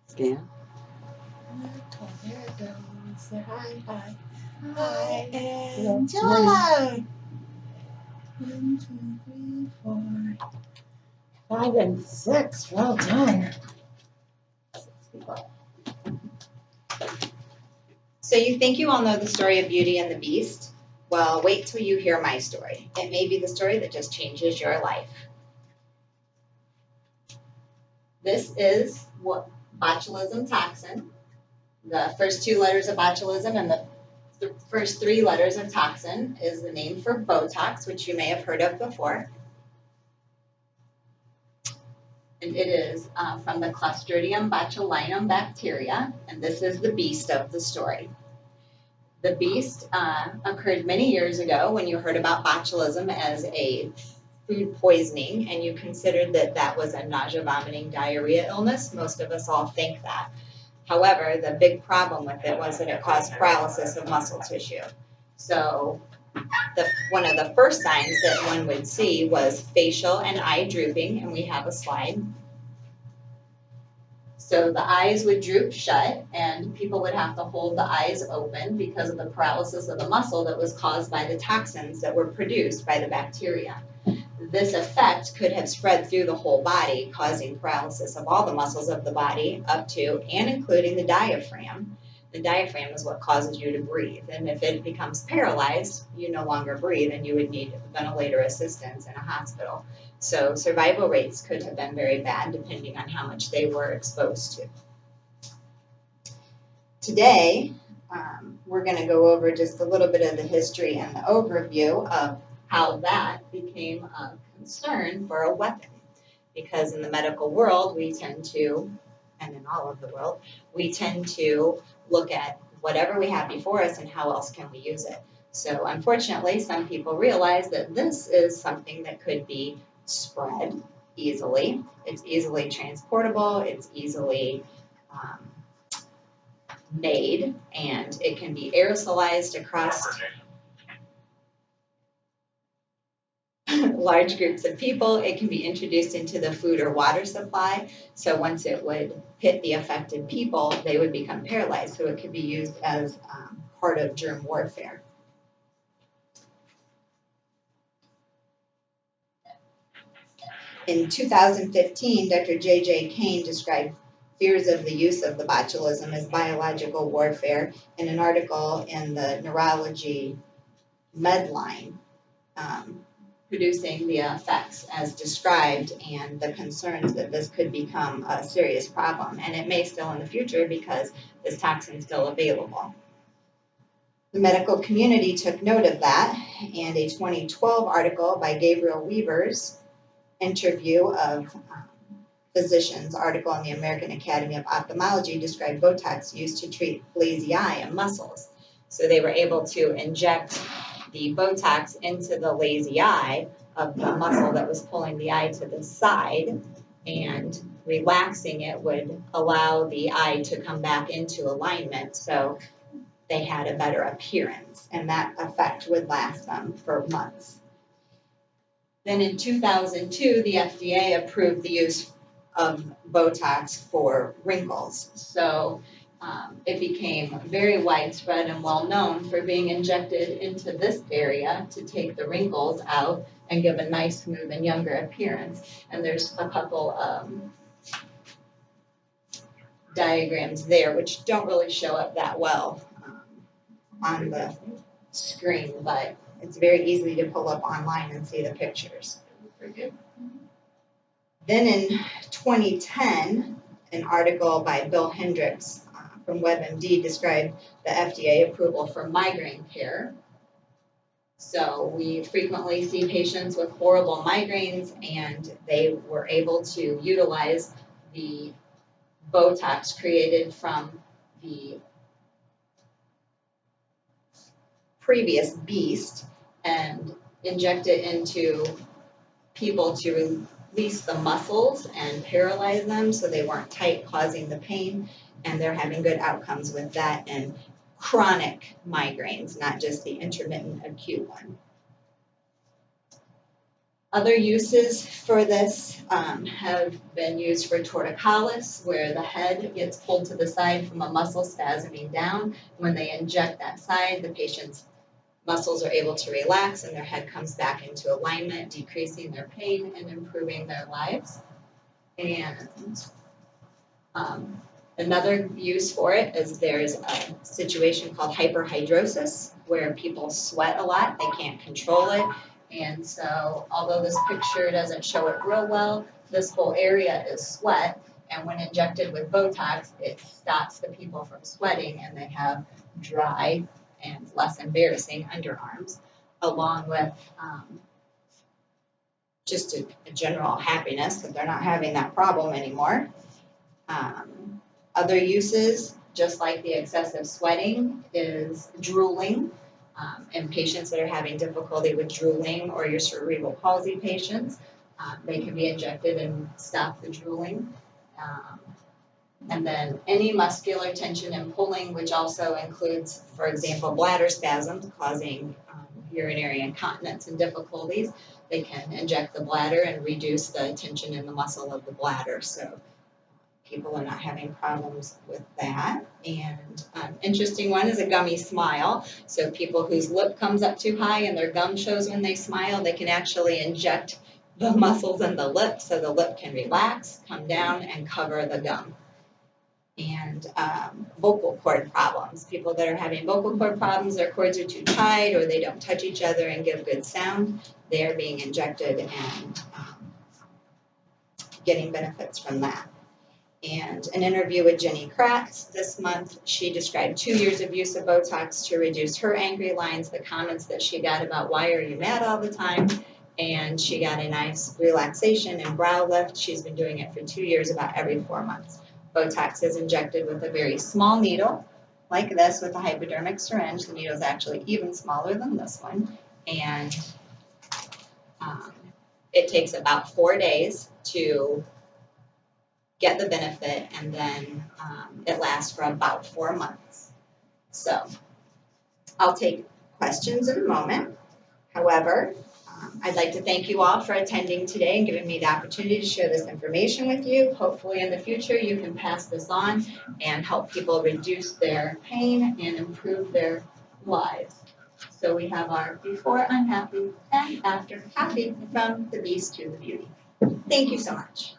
Scan. There it goes. Say hi, hi. Hi, Angela. 1, 2, 3, 4, 5, and 6. Well done. So you think you all know the story of Beauty and the Beast? Well, wait till you hear my story. It may be the story that just changes your life. This is what botulism toxin. The first two letters of botulism and the first three letters of toxin is the name for botox, which you may have heard of before. And it is from the Clostridium botulinum bacteria, and this is the beast of the story. The beast occurred many years ago when you heard about botulism as a food poisoning and you considered that that was a nausea, vomiting, diarrhea illness. Most of us all think that. However, the big problem with it was that it caused paralysis of muscle tissue. So one of the first signs that one would see was facial and eye drooping, and we have a slide. So the eyes would droop shut and people would have to hold the eyes open because of the paralysis of the muscle that was caused by the toxins that were produced by the bacteria. This effect could have spread through the whole body, causing paralysis of all the muscles of the body up to and including the diaphragm. The diaphragm is what causes you to breathe. And if it becomes paralyzed, you no longer breathe and you would need ventilator assistance in a hospital. So survival rates could have been very bad depending on how much they were exposed to. Today, we're going to go over just a little bit of the history and the overview of how that became a concern for a weapon. Because in the medical world, we tend to, and in all of the world, we tend to look at whatever we have before us and how else can we use it. So unfortunately, some people realize that this is something that could be spread easily. It's easily transportable, it's easily made, and it can be aerosolized across large groups of people. It can be introduced into the food or water supply. So once it would hit the affected people, they would become paralyzed. So it could be used as part of germ warfare. In 2015, Dr. J.J. Kane described fears of the use of the botulism as biological warfare in an article in the Neurology Medline, producing the effects as described and the concerns that this could become a serious problem. And it may still in the future because this toxin is still available. The medical community took note of that, and a 2012 article by Gabriel Weaver's interview of physicians article in the American Academy of Ophthalmology described Botox used to treat lazy eye and muscles. So they were able to inject the Botox into the lazy eye of the muscle that was pulling the eye to the side, and relaxing it would allow the eye to come back into alignment so they had a better appearance, and that effect would last them for months. Then in 2002, the FDA approved the use of Botox for wrinkles. So it became very widespread and well known for being injected into this area to take the wrinkles out and give a nice, smooth, and younger appearance. And there's a couple diagrams there which don't really show up that well on the screen, but it's very easy to pull up online and see the pictures. Then in 2010, an article by Bill Hendricks from WebMD described the FDA approval for migraine care. So we frequently see patients with horrible migraines, and they were able to utilize the Botox created from the previous beast and inject it into people to release the muscles and paralyze them so they weren't tight, causing the pain, and they're having good outcomes with that and chronic migraines, not just the intermittent acute one. Other uses for this have been used for torticollis, where the head gets pulled to the side from a muscle spasming down. When they inject that side, the patient's muscles are able to relax and their head comes back into alignment, decreasing their pain and improving their lives. And another use for it is there's a situation called hyperhidrosis, where people sweat a lot, they can't control it. And so, although this picture doesn't show it real well, this whole area is sweat. And when injected with Botox, it stops the people from sweating and they have dry and less embarrassing underarms, along with just a general happiness that they're not having that problem anymore. Other uses, just like the excessive sweating, is drooling. In patients that are having difficulty with drooling, or your cerebral palsy patients, they can be injected and stop the drooling. And then any muscular tension and pulling, which also includes, for example, bladder spasms causing urinary incontinence and difficulties, they can inject the bladder and reduce the tension in the muscle of the bladder. So people are not having problems with that. And interesting one is a gummy smile. So people whose lip comes up too high and their gum shows when they smile, they can actually inject the muscles in the lip so the lip can relax, come down, and cover the gum. And vocal cord problems. People that are having vocal cord problems, their cords are too tight or they don't touch each other and give good sound, they're being injected and getting benefits from that. And an interview with Jenny Kratz this month, she described 2 years of use of Botox to reduce her angry lines, the comments that she got about why are you mad all the time, and she got a nice relaxation and brow lift. She's been doing it for 2 years, about every 4 months. Botox is injected with a very small needle, like this, with a hypodermic syringe. The needle is actually even smaller than this one, and it takes about 4 days to get the benefit, and then it lasts for about 4 months. So I'll take questions in a moment. However, I'd like to thank you all for attending today and giving me the opportunity to share this information with you. Hopefully in the future you can pass this on and help people reduce their pain and improve their lives. So we have our before unhappy and after happy, from the beast to the beauty. Thank you so much.